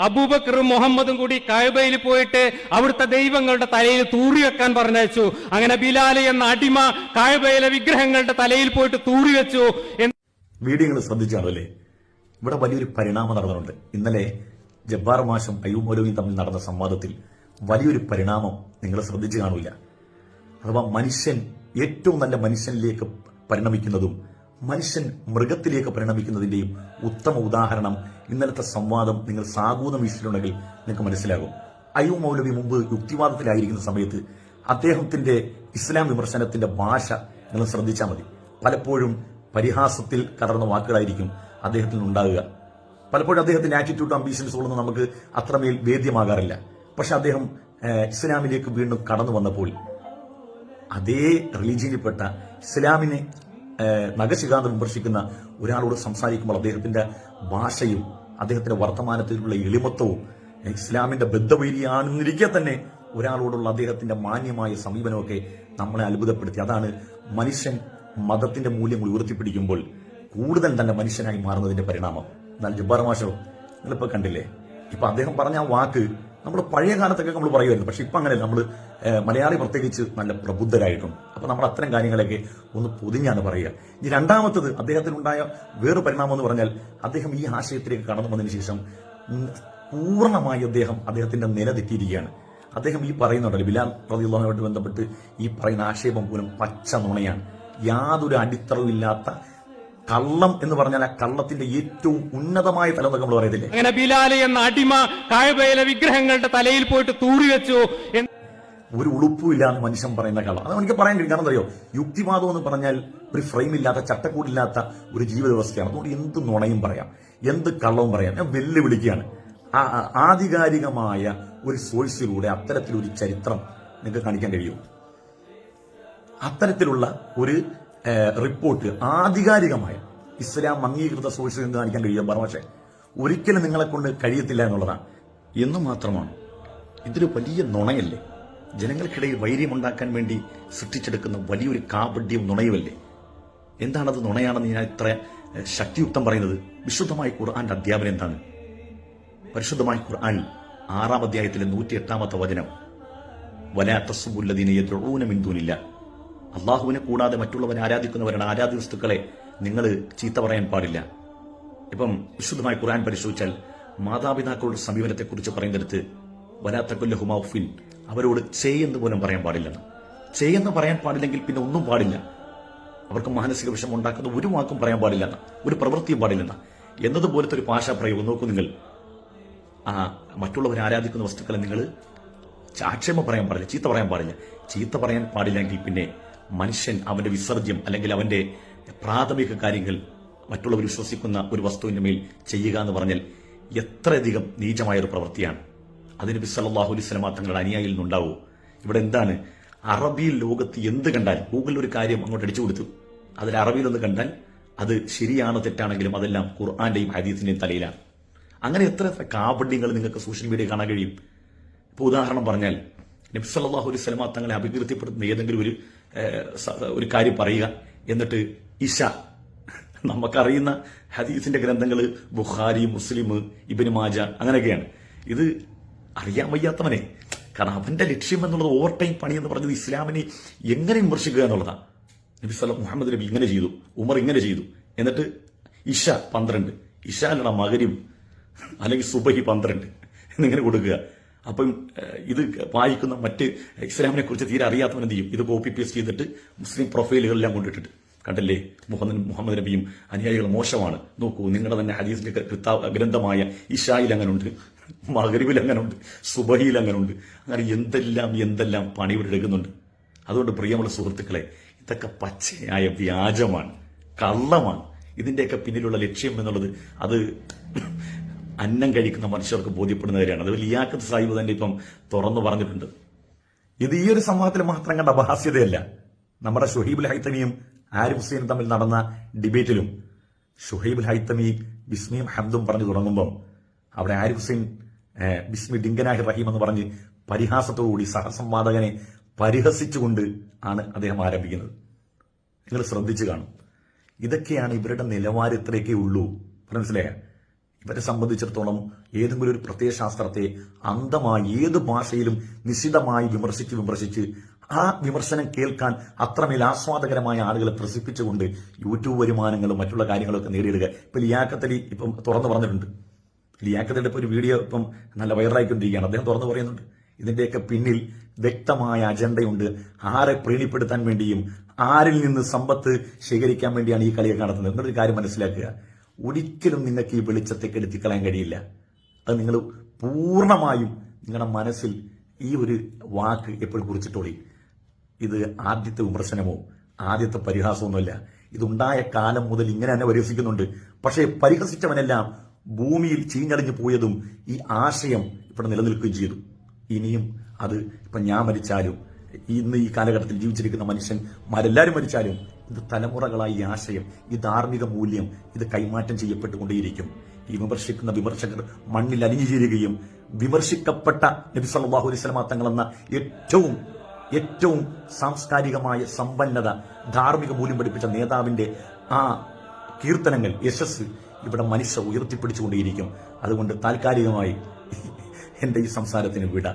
അബൂബക്കറും മുഹമ്മദും കൂടി കഅബയിൽ പോയിട്ട് അവിടുത്തെ ദൈവങ്ങളുടെ തലയിൽ തൂറി വെക്കാൻ പറഞ്ഞയച്ചു. അങ്ങനെ ബിലാൽ എന്ന അടിമ കഅബയിലെ വിഗ്രഹങ്ങളുടെ തലയിൽ പോയിട്ട് തൂറി വെച്ചു. വീഡിയോകൾ ശ്രദ്ധിച്ചാണല്ലേ, ഇവിടെ വലിയൊരു പരിണാമം നടന്നിട്ടുണ്ട്. ഇന്നലെ ജബ്ബാർ മാഷും അയ്യൂബ് മൗലവിയും തമ്മിൽ നടന്ന സംവാദത്തിൽ വലിയൊരു പരിണാമം നിങ്ങൾ ശ്രദ്ധിച്ചു കാണില്ല. അഥവാ മനുഷ്യൻ ഏറ്റവും നല്ല മനുഷ്യനിലേക്ക് പരിണമിക്കുന്നതും മനുഷ്യൻ മൃഗത്തിലേക്ക് പരിണമിക്കുന്നതിന്റെയും ഉത്തമ ഉദാഹരണം ഇന്നലത്തെ സംവാദം നിങ്ങൾ സാഗൂതം വീക്ഷിച്ചിട്ടുണ്ടെങ്കിൽ നിങ്ങൾക്ക് മനസ്സിലാകും. അയ്യൂബ് മൗലവി മുമ്പ് യുക്തിവാദത്തിലായിരിക്കുന്ന സമയത്ത് അദ്ദേഹത്തിന്റെ ഇസ്ലാം വിമർശനത്തിന്റെ ഭാഷ നിങ്ങൾ ശ്രദ്ധിച്ചാൽ മതി. പലപ്പോഴും പരിഹാസത്തിൽ കലർന്ന വാക്കുകളായിരിക്കും അദ്ദേഹത്തിന് ഉണ്ടാകുക. പലപ്പോഴും അദ്ദേഹത്തിന്റെ ആറ്റിറ്റ്യൂഡ് അംബീഷൻസുകളൊന്നും നമുക്ക് അത്രമേൽ വേദ്യമാകാറില്ല. പക്ഷെ അദ്ദേഹം ഇസ്ലാമിലേക്ക് വീണ്ടും കടന്നു വന്നപ്പോൾ അതേ റിലീജിയനിൽപ്പെട്ട ഇസ്ലാമിനെ നഖശികാന്തം വിമർശിക്കുന്ന ഒരാളോട് സംസാരിക്കുമ്പോൾ അദ്ദേഹത്തിന്റെ ഭാഷയും അദ്ദേഹത്തിന്റെ വർത്തമാനത്തിലുള്ള എളിമത്വവും ഇസ്ലാമിന്റെ ബദ്ധവൈരിയാണെന്നിരിക്കെ തന്നെ ഒരാളോടുള്ള അദ്ദേഹത്തിന്റെ മാന്യമായ സമീപനമൊക്കെ നമ്മളെ അത്ഭുതപ്പെടുത്തി. അതാണ് മനുഷ്യൻ മതത്തിന്റെ മൂല്യങ്ങൾ ഉയർത്തിപ്പിടിക്കുമ്പോൾ കൂടുതൽ തന്നെ മനുഷ്യനായി മാറുന്നതിന്റെ പരിണാമം. എന്നാൽ ജബ്ബാർ മാഷോ നിങ്ങളിപ്പോ കണ്ടില്ലേ, ഇപ്പൊ അദ്ദേഹം പറഞ്ഞ ആ വാക്ക് നമ്മൾ പഴയ കാലത്തൊക്കെ നമ്മൾ പറയുമായിരുന്നു. പക്ഷെ ഇപ്പൊ അങ്ങനെയല്ല, നമ്മൾ മലയാളി പ്രത്യേകിച്ച് നല്ല പ്രബുദ്ധരായിട്ടുണ്ട്. അപ്പൊ നമ്മൾ അത്തരം കാര്യങ്ങളൊക്കെ ഒന്ന് പൊതിഞ്ഞാണ് പറയുക. ഇനി രണ്ടാമത്തത് അദ്ദേഹത്തിനുണ്ടായ വേറെ പരിണാമം എന്ന് പറഞ്ഞാൽ അദ്ദേഹം ഈ ആശയത്തിലേക്ക് കടന്നു വന്നതിന് ശേഷം പൂർണ്ണമായി അദ്ദേഹത്തിന്റെ നില തെറ്റിയിരിക്കുകയാണ്. അദ്ദേഹം ഈ പറയുന്നുണ്ടല്ലോ, ബിലാൽ റളിയല്ലാഹുവിനുമായിട്ട് ബന്ധപ്പെട്ട് ഈ പറയുന്ന ആക്ഷേപം പോലും പച്ച നുണയാണ്. യാതൊരു അടിത്തറവില്ലാത്ത കള്ളം എന്ന് പറഞ്ഞാൽ ആ കള്ളത്തിന്റെ ഏറ്റവും ഉന്നതമായ തലം നമ്മൾ പറയത്തില്ലേ. അങ്ങനെ ബിലാൽ എന്ന അടിമ കഅബയിലെ വിഗ്രഹങ്ങളുടെ തലയിൽ പോയിട്ട് തൂറി വെച്ചു. ഒരു ഉളുപ്പുമില്ലാന്ന് മനുഷ്യൻ പറയുന്ന കള്ളം. അത് എനിക്ക് പറയാൻ കഴിയും. കാരണം അറിയോ, യുക്തിവാദം എന്ന് പറഞ്ഞാൽ ഒരു ഫ്രെയിം ഇല്ലാത്ത ചട്ടക്കൂടില്ലാത്ത ഒരു ജീവിത വ്യവസ്ഥയാണ്. അതുകൊണ്ട് എന്ത് നുണയും പറയാം, എന്ത് കള്ളവും പറയാം. ഞാൻ വെല്ലുവിളിക്കുകയാണ്. ആധികാരികമായ ഒരു സോഴ്സിലൂടെ അത്തരത്തിലൊരു ചരിത്രം നിങ്ങൾക്ക് കാണിക്കാൻ കഴിയും. അത്തരത്തിലുള്ള ഒരു റിപ്പോർട്ട് ആധികാരികമായ ഇസ്ലാം അംഗീകൃത സോഴ്സിൽ നിന്ന് കാണിക്കാൻ കഴിയും. പക്ഷേ ഒരിക്കലും നിങ്ങളെ കൊണ്ട് കഴിയത്തില്ല എന്നുള്ളതാണ്. എന്നു മാത്രമാണ് ഇതൊരു വലിയ നുണയല്ലേ? ജനങ്ങൾക്കിടയിൽ വൈര്യമുണ്ടാക്കാൻ വേണ്ടി സൃഷ്ടിച്ചെടുക്കുന്ന വലിയൊരു കാപഢ്യവും നുണയുമല്ലേ? എന്താണത് നുണയാണെന്ന് ഞാൻ ഇത്ര ശക്തിയുക്തം പറയുന്നത്? വിശുദ്ധമായ ഖുർആന്റെ അധ്യാപനം എന്താണ്? പരിശുദ്ധമായ ഖുർആനിൽ 6-ാം അധ്യായത്തിലെ 108-ാമത്തെ വചനം, വലാ തസ്ബുല്ലദീന യദ്ഉന മിൻ ദൂനില്ലാഹ്, അള്ളാഹുവിനെ കൂടാതെ മറ്റുള്ളവരെ ആരാധിക്കുന്നവരുടെ ആരാധ്യ വസ്തുക്കളെ നിങ്ങൾ ചീത്ത പറയാൻ പാടില്ല. ഇപ്പം വിശുദ്ധമായ ഖുർആൻ പരിശോധിച്ചാൽ മാതാപിതാക്കളുടെ സമീപനത്തെക്കുറിച്ച് പറയുന്നിടത്ത് വലാ തഖുല്ലഹുമാ ഉഫിൻ, അവരോട് ചെയ്യുന്ന പോലും പറയാൻ പാടില്ലെന്ന്. ചെയ്യുന്ന പറയാൻ പാടില്ലെങ്കിൽ പിന്നെ ഒന്നും പാടില്ല. അവർക്ക് മാനസിക വിഷമം ഉണ്ടാക്കുന്ന ഒരു വാക്കും പറയാൻ പാടില്ലെന്ന, ഒരു പ്രവൃത്തിയും പാടില്ലെന്ന എന്നതുപോലത്തെ ഒരു ഭാഷാ പ്രയോഗം നോക്കൂ നിങ്ങൾ. മറ്റുള്ളവരെ ആരാധിക്കുന്ന വസ്തുക്കളെ നിങ്ങൾ ആക്ഷേപം പറയാൻ പാടില്ല, ചീത്ത പറയാൻ പാടില്ല. ചീത്ത പറയാൻ പാടില്ലെങ്കിൽ പിന്നെ മനുഷ്യൻ അവന്റെ വിസർജ്യം അല്ലെങ്കിൽ അവന്റെ പ്രാഥമിക കാര്യങ്ങൾ മറ്റുള്ളവർ വിശ്വസിക്കുന്ന ഒരു വസ്തുവിന്റെ മേൽ ചെയ്യുക എന്ന് പറഞ്ഞാൽ എത്രയധികം നീചമായ ഒരു പ്രവൃത്തിയാണ്. അതിന് നബി സല്ലല്ലാഹു അലൈഹി വസല്ലം തങ്ങളുടെ അനുയായിയിൽ നിന്നുണ്ടാവൂ. ഇവിടെ എന്താണ്, അറബി ലോകത്ത് എന്ത് കണ്ടാൽ ഗൂഗിളിൽ ഒരു കാര്യം അങ്ങോട്ട് അടിച്ചു കൊടുത്തു, അതിൽ അറബിയിലൊന്ന് കണ്ടാൽ അത് ശരിയാണോ തെറ്റാണെങ്കിലും അതെല്ലാം ഖുർആന്റെയും ഹദീസിന്റെയും തലയിലാണ്. അങ്ങനെ എത്ര കാപഢ്യങ്ങൾ നിങ്ങൾക്ക് സോഷ്യൽ മീഡിയ കാണാൻ കഴിയും. ഇപ്പൊ ഉദാഹരണം പറഞ്ഞാൽ നബി സല്ലല്ലാഹു അലൈഹി വസല്ലം തങ്ങളെ അപകീർത്തിപ്പെടുത്തുന്ന ഏതെങ്കിലും ഒരു കാര്യം പറയുക, എന്നിട്ട് ഇഷ, നമുക്കറിയുന്ന ഹദീസിന്റെ ഗ്രന്ഥങ്ങൾ ബുഖാരി, മുസ്ലിം, ഇബ്നു മാജ അങ്ങനെയൊക്കെയാണ്. ഇത് അറിയാൻ വയ്യാത്തവനെ, കാരണം അവന്റെ ലക്ഷ്യം എന്നുള്ളത് ഓവർ ടൈം പണി എന്ന് പറഞ്ഞത് ഇസ്ലാമിനെ എങ്ങനെ വിമർശിക്കുക എന്നുള്ളതാണ്. നബി സല്ലല്ലാഹു മുഹമ്മദ് നബി ഇങ്ങനെ ചെയ്തു, ഉമർ ഇങ്ങനെ ചെയ്തു, എന്നിട്ട് ഇഷ 12, ഇഷ അല്ലട മഗ്രിബ് അല്ലെങ്കിൽ സുബഹി 12 എന്നിങ്ങനെ കൊടുക്കുക. അപ്പം ഇത് വായിക്കുന്ന മറ്റ് ഇസ്ലാമിനെ കുറിച്ച് തീരെ അറിയാത്തവൻ എന്ത് ചെയ്യും? ഇത് കോപ്പി പേസ്റ്റ് ചെയ്തിട്ട് മുസ്ലിം പ്രൊഫൈലുകളെല്ലാം കൊണ്ടിട്ടിട്ട്, കണ്ടല്ലേ മുഹമ്മദ് നബിയും അനുയായികൾ മോശമാണ്, നോക്കൂ നിങ്ങളുടെ തന്നെ ഹദീസിന്റെ ഗ്രന്ഥമായ ഇഷായിൽ അങ്ങനുണ്ട്, മഗ്രിബിൽ അങ്ങനുണ്ട്, സുബഹിയിൽ അങ്ങനുണ്ട്, അങ്ങനെ എന്തെല്ലാം പണി ഇവരെടുക്കുന്നുണ്ട്. അതുകൊണ്ട് പ്രിയമുള്ള സുഹൃത്തുക്കളെ, ഇതൊക്കെ പച്ചയായ വ്യാജമാണ്, കള്ളമാണ്. ഇതിന്റെയൊക്കെ പിന്നിലുള്ള ലക്ഷ്യം എന്നുള്ളത് അത് അന്നം കഴിക്കുന്ന മനുഷ്യർക്ക് ബോധ്യപ്പെടുന്ന കാര്യമാണ്. അത് ലിയാഖത്ത് സാഹിബ് തന്നെ ഇപ്പം തുറന്നു പറഞ്ഞിട്ടുണ്ട്. ഇത് ഈ ഒരു സംഭവത്തിൽ മാത്രം കണ്ട അപഹാസ്യതയല്ല. നമ്മുടെ ഷുഹൈബുൽ ഹൈത്തമിയും ആരിഫ് ഹുസൈനും തമ്മിൽ നടന്ന ഡിബേറ്റിലും ഷുഹൈബുൽ ഹൈത്തമി ബിസ്മിയും ഹംദും പറഞ്ഞു തുടങ്ങുമ്പം അവിടെ ആരിഫ് ഹുസൈൻ ബിസ്മി ഡിങ്കനാഹി റഹീം എന്ന് പറഞ്ഞ് പരിഹാസത്തോടുകൂടി സഹസംവാദകനെ പരിഹസിച്ചുകൊണ്ട് ആണ് അദ്ദേഹം ആരംഭിക്കുന്നത്. നിങ്ങൾ ശ്രദ്ധിച്ചു കാണും. ഇതൊക്കെയാണ് ഇവരുടെ നിലവാരത്തിലേക്കേ ഉള്ളൂ. മനസ്സിലായ ഇവരെ സംബന്ധിച്ചിടത്തോളം ഏതെങ്കിലും ഒരു പ്രത്യയശാസ്ത്രത്തെ അന്ധമായി ഏത് ഭാഷയിലും നിശിതമായി വിമർശിച്ച് ആ വിമർശനം കേൾക്കാൻ അത്രമേൽ ആസ്വാദകരമായ ആളുകളെ പ്രസിപ്പിച്ചുകൊണ്ട് യൂട്യൂബ് വരുമാനങ്ങളും മറ്റുള്ള കാര്യങ്ങളൊക്കെ നേടിയിടുക. ഇപ്പൊ ലിയാഖത്ത് ഇപ്പം തുറന്നു പറഞ്ഞിട്ടുണ്ട്. ലിയാഖത്തിന്റെ ഇപ്പൊ ഒരു വീഡിയോ ഇപ്പം നല്ല വൈറലായിക്കൊണ്ടിരിക്കുകയാണ്. അദ്ദേഹം തുറന്നു പറയുന്നുണ്ട് ഇതിന്റെയൊക്കെ പിന്നിൽ വ്യക്തമായ അജണ്ടയുണ്ട്. ആരെ പ്രീണിപ്പെടുത്താൻ വേണ്ടിയും ആരിൽ നിന്ന് സമ്പത്ത് ശേഖരിക്കാൻ വേണ്ടിയാണ് ഈ കളിയൊക്കെ നടത്തുന്നത് എന്നൊരു കാര്യം മനസ്സിലാക്കുക. ഒരിക്കലും നിങ്ങൾക്ക് ഈ വെളിച്ചത്തെ കെടുത്തിക്കളയാൻ കഴിയില്ല. അത് നിങ്ങൾ പൂർണ്ണമായും നിങ്ങളുടെ മനസ്സിൽ ഈ ഒരു വാക്ക് എപ്പോഴും കുറിച്ചിട്ടോളി. ഇത് ആദ്യത്തെ വിമർശനമോ ആദ്യത്തെ പരിഹാസമൊന്നുമല്ല. ഇതുണ്ടായ കാലം മുതൽ ഇങ്ങനെ തന്നെ പരിഹസിക്കുന്നുണ്ട്. പക്ഷേ പരിഹസിച്ചവനെല്ലാം ഭൂമിയിൽ ചീഞ്ഞടിഞ്ഞു പോയതും ഈ ആശയം ഇവിടെ നിലനിൽക്കുകയും ചെയ്തു. ഇനിയും അത് ഇപ്പൊ ഞാൻ മരിച്ചാലും ഇന്ന് ഈ കാലഘട്ടത്തിൽ ജീവിച്ചിരിക്കുന്ന മനുഷ്യന്മാരെല്ലാവരും മരിച്ചാലും ഇത് തലമുറകളായി ഈ ആശയം, ഈ ധാർമ്മിക മൂല്യം ഇത് കൈമാറ്റം ചെയ്യപ്പെട്ടുകൊണ്ടേയിരിക്കും. ഈ വിമർശിക്കുന്ന വിമർശകർ മണ്ണിൽ അലിഞ്ഞു ചേരുകയും വിമർശിക്കപ്പെട്ട നബി സല്ലല്ലാഹു അലൈഹി വസല്ലം തങ്ങളെന്ന ഏറ്റവും സാംസ്കാരികമായ സമ്പന്നത, ധാർമ്മിക മൂല്യം പഠിപ്പിച്ച നേതാവിന്റെ ആ കീർത്തനങ്ങൾ, യശസ് ഇവിടെ മനുഷ്യർ ഉയർത്തിപ്പിടിച്ചുകൊണ്ടേയിരിക്കും. അതുകൊണ്ട് താൽക്കാലികമായി എന്റെ ഈ സംസാരത്തിന് വിട.